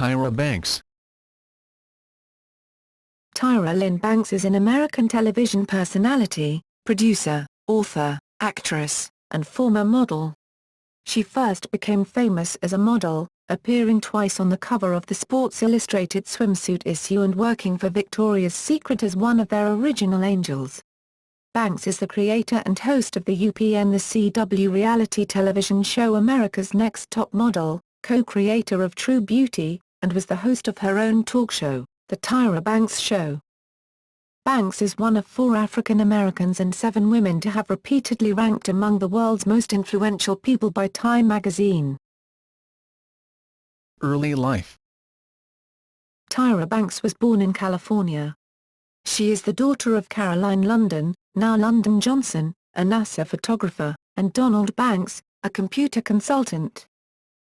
Tyra Banks? Tyra Lynne Banks is an American television personality, producer, author, actress, and former model. She first became famous as a model, appearing twice on the cover of the Sports Illustrated Swimsuit Issue and working for Victoria's Secret as one of their original angels. Banks is the creator and host of the UPN The CW reality television show America's Next Top Model, co-creator of True Beauty, and was the host of her own talk show, The Tyra Banks Show. Banks is one of 4 African Americans and 7 women to have repeatedly ranked among the world's most influential people by Time magazine. Early life. Tyra Banks was born in California. She is the daughter of Caroline London, now London Johnson, a NASA photographer, and Donald Banks, a computer consultant.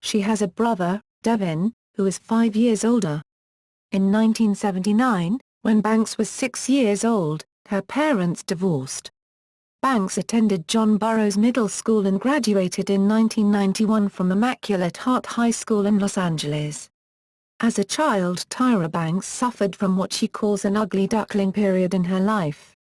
She has a brother, Devin, who is 5 years older. In 1979, when Banks was 6 years old, her parents divorced. Banks attended John Burroughs Middle School and graduated in 1991 from Immaculate Heart High School in Los Angeles. As a child, Tyra Banks suffered from what she calls an ugly duckling period in her life.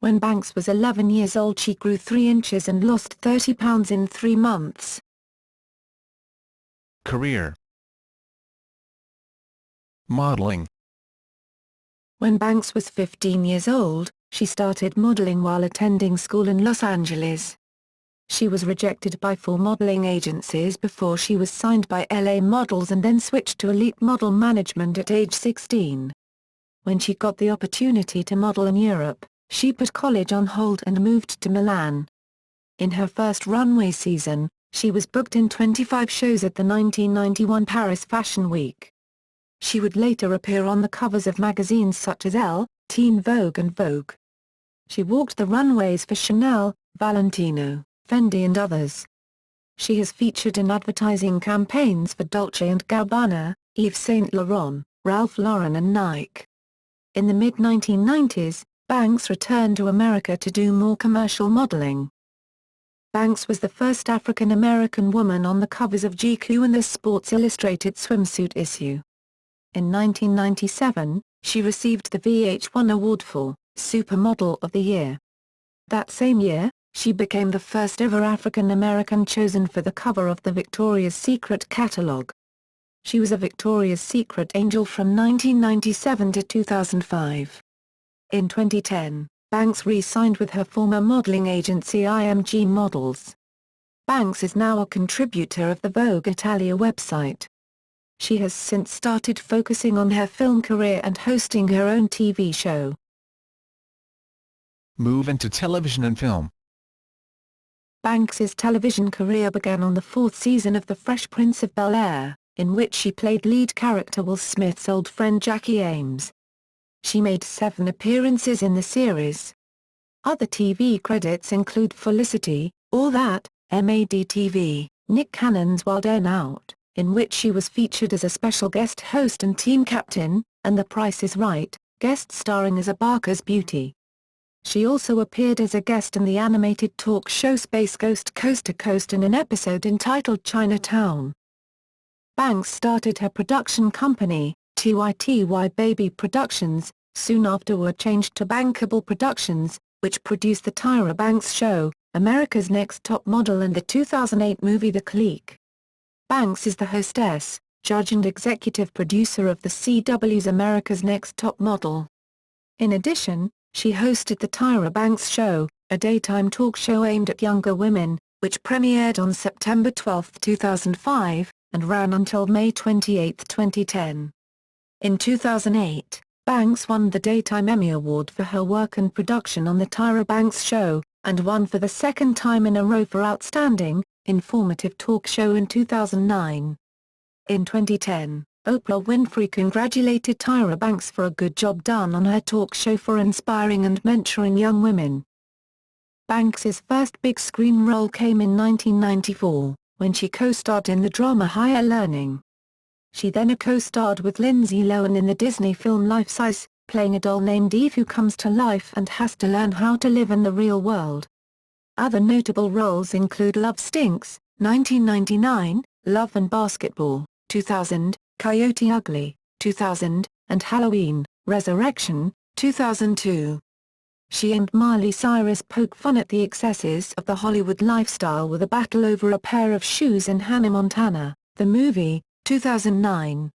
When Banks was 11 years old, she grew 3 inches and lost 30 pounds in 3 months. Career. Modeling. When Banks was 15 years old, she started modeling while attending school in Los Angeles. She was rejected by 4 modeling agencies before she was signed by LA Models and then switched to Elite Model Management at age 16. When she got the opportunity to model in Europe, she put college on hold and moved to Milan. In her first runway season, she was booked in 25 shows at the 1991 Paris Fashion Week. She would later appear on the covers of magazines such as Elle, Teen Vogue and Vogue. She walked the runways for Chanel, Valentino, Fendi and others. She has featured in advertising campaigns for Dolce & Gabbana, Yves Saint Laurent, Ralph Lauren and Nike. In the mid-1990s, Banks returned to America to do more commercial modeling. Banks was the first African American woman on the covers of GQ and the Sports Illustrated Swimsuit Issue. In 1997, she received the VH1 award for Supermodel of the Year. That same year, she became the first ever African American chosen for the cover of the Victoria's Secret catalog. She was a Victoria's Secret angel from 1997 to 2005. In 2010, Banks re-signed with her former modeling agency IMG Models. Banks is now a contributor of the Vogue Italia website. She has since started focusing on her film career and hosting her own TV show. Move into television and film. Banks's television career began on the 4th season of The Fresh Prince of Bel-Air, in which she played lead character Will Smith's old friend Jackie Ames. She made 7 appearances in the series. Other TV credits include Felicity, All That, MAD-TV, Nick Cannon's Wild 'N Out, in which she was featured as a special guest host and team captain, and The Price is Right, guest starring as a Barker's Beauty. She also appeared as a guest in the animated talk show Space Ghost Coast to Coast in an episode entitled Chinatown. Banks started her production company, TYTY Baby Productions, soon afterward changed to Bankable Productions, which produced The Tyra Banks Show, America's Next Top Model and the 2008 movie The Clique. Banks is the hostess, judge and executive producer of the CW's America's Next Top Model. In addition, she hosted The Tyra Banks Show, a daytime talk show aimed at younger women, which premiered on September 12, 2005, and ran until May 28, 2010. In 2008, Banks won the Daytime Emmy Award for her work and production on The Tyra Banks Show, and won for the 2nd time in a row for Outstanding, Informative Talk Show in 2009. In 2010, Oprah Winfrey congratulated Tyra Banks for a good job done on her talk show for inspiring and mentoring young women. Banks's first big screen role came in 1994, when she co-starred in the drama Higher Learning. She then co-starred with Lindsay Lohan in the Disney film Life Size, playing a doll named Eve who comes to life and has to learn how to live in the real world. Other notable roles include Love Stinks, 1999, Love and Basketball, 2000, Coyote Ugly, 2000, and Halloween, Resurrection, 2002. She and Miley Cyrus poke fun at the excesses of the Hollywood lifestyle with a battle over a pair of shoes in Hannah Montana, the movie, 2009.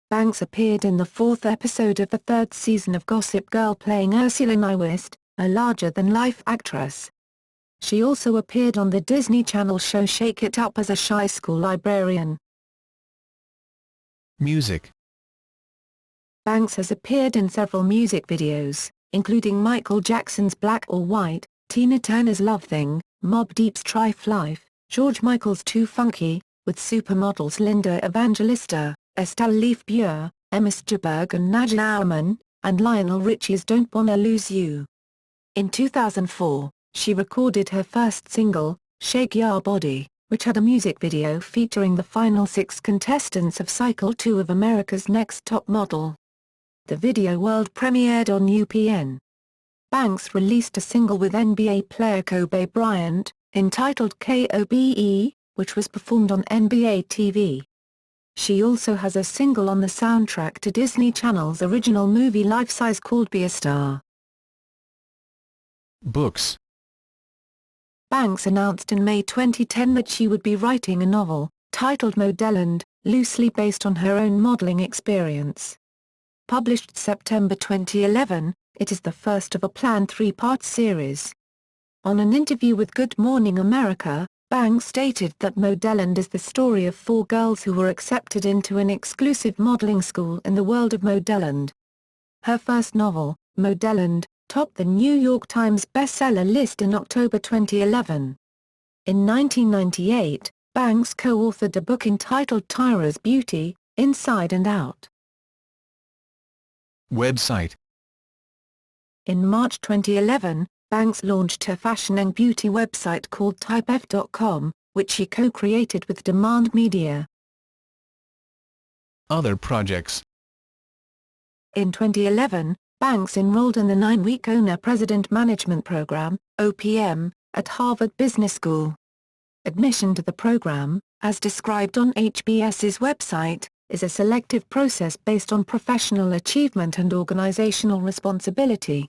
Banks appeared in the fourth episode of the third season of Gossip Girl playing Ursula Nyquist, a larger-than-life actress. She also appeared on the Disney Channel show Shake It Up as a shy school librarian. Music. Banks has appeared in several music videos, including Michael Jackson's Black or White, Tina Turner's Love Thing, Mobb Deep's Trife Life, George Michael's Too Funky, with supermodels Linda Evangelista, Estelle Lefebvre, Emma Stjernberg and Nadja Auermann, and Lionel Richie's Don't Wanna Lose You. In 2004, she recorded her first single, Shake Ya Body, which had a music video featuring the final 6 contestants of Cycle 2 of America's Next Top Model. The video world premiered on UPN. Banks released a single with NBA player Kobe Bryant, entitled KOBE, which was performed on NBA TV. She also has a single on the soundtrack to Disney Channel's original movie Life Size called Be a Star. Books. Banks announced in May 2010 that she would be writing a novel, titled Modelland, loosely based on her own modeling experience. Published September 2011, it is the first of a planned 3-part series. On an interview with Good Morning America, Banks stated that Modelland is the story of 4 girls who were accepted into an exclusive modeling school in the world of Modelland. Her first novel, Modelland, topped the New York Times bestseller list in October 2011. In 1998, Banks co-authored a book entitled Tyra's Beauty, Inside and Out. Website. In March 2011, Banks launched her fashion and beauty website called typef.com, which she co-created with Demand Media. Other projects. In 2011, Banks enrolled in the 9-week Owner-President Management Program, OPM, at Harvard Business School. Admission to the program, as described on HBS's website, is a selective process based on professional achievement and organizational responsibility.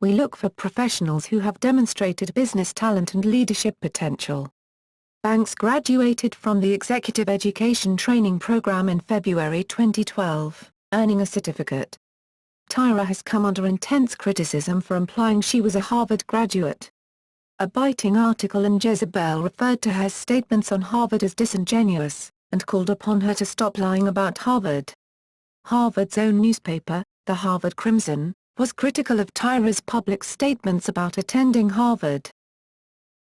We look for professionals who have demonstrated business talent and leadership potential. Banks graduated from the Executive Education Training Program in February 2012, earning a certificate. Tyra has come under intense criticism for implying she was a Harvard graduate. A biting article in Jezebel referred to her statements on Harvard as disingenuous, and called upon her to stop lying about Harvard. Harvard's own newspaper, the Harvard Crimson, was critical of Tyra's public statements about attending Harvard.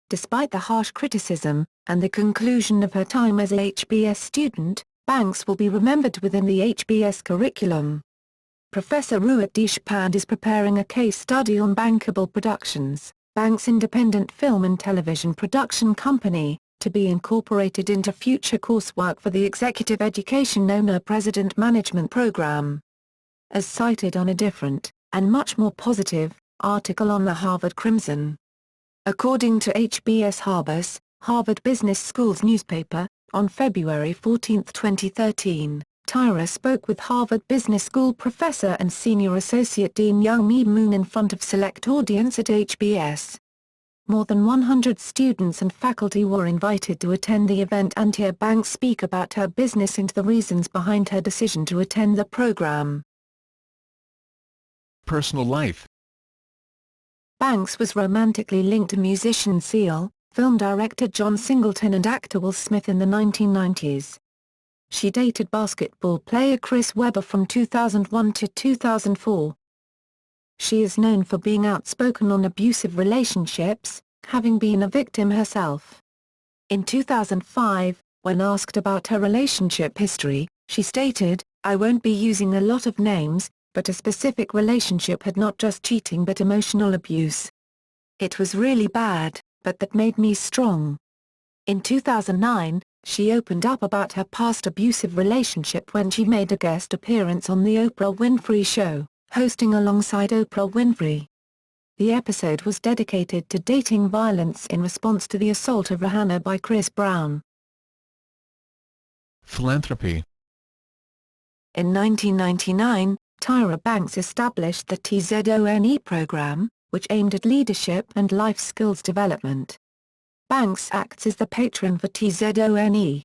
Despite the harsh criticism, and the conclusion of her time as a HBS student, Banks will be remembered within the HBS curriculum. Professor Ruat Deshpande is preparing a case study on Bankable Productions, Banks' independent film and television production company, to be incorporated into future coursework for the Executive Education Owner-President Management Program. As cited on a different, and much more positive, article on the Harvard Crimson. According to HBS Harbus, Harvard Business School's newspaper, on February 14, 2013, Tyra spoke with Harvard Business School professor and senior associate dean Young Mi Moon in front of select audience at HBS. More than 100 students and faculty were invited to attend the event and hear Banks speak about her business and the reasons behind her decision to attend the program. Personal life. Banks was romantically linked to musician Seal, film director John Singleton and actor Will Smith in the 1990s. She dated basketball player Chris Webber from 2001 to 2004. She is known for being outspoken on abusive relationships, having been a victim herself. In 2005, when asked about her relationship history, she stated, "I won't be using a lot of names, but a specific relationship had not just cheating but emotional abuse. It was really bad, but that made me strong." In 2009, she opened up about her past abusive relationship when she made a guest appearance on The Oprah Winfrey Show, hosting alongside Oprah Winfrey. The episode was dedicated to dating violence in response to the assault of Rihanna by Chris Brown. Philanthropy. In 1999, Tyra Banks established the TZONE program, which aimed at leadership and life skills development. Banks acts as the patron for TZONE.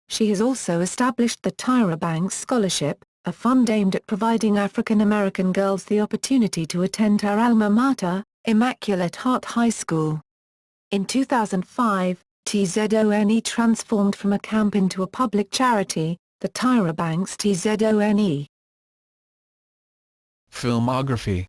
She has also established the Tyra Banks Scholarship, a fund aimed at providing African American girls the opportunity to attend her alma mater, Immaculate Heart High School. In 2005, TZONE transformed from a camp into a public charity, the Tyra Banks TZONE. Filmography.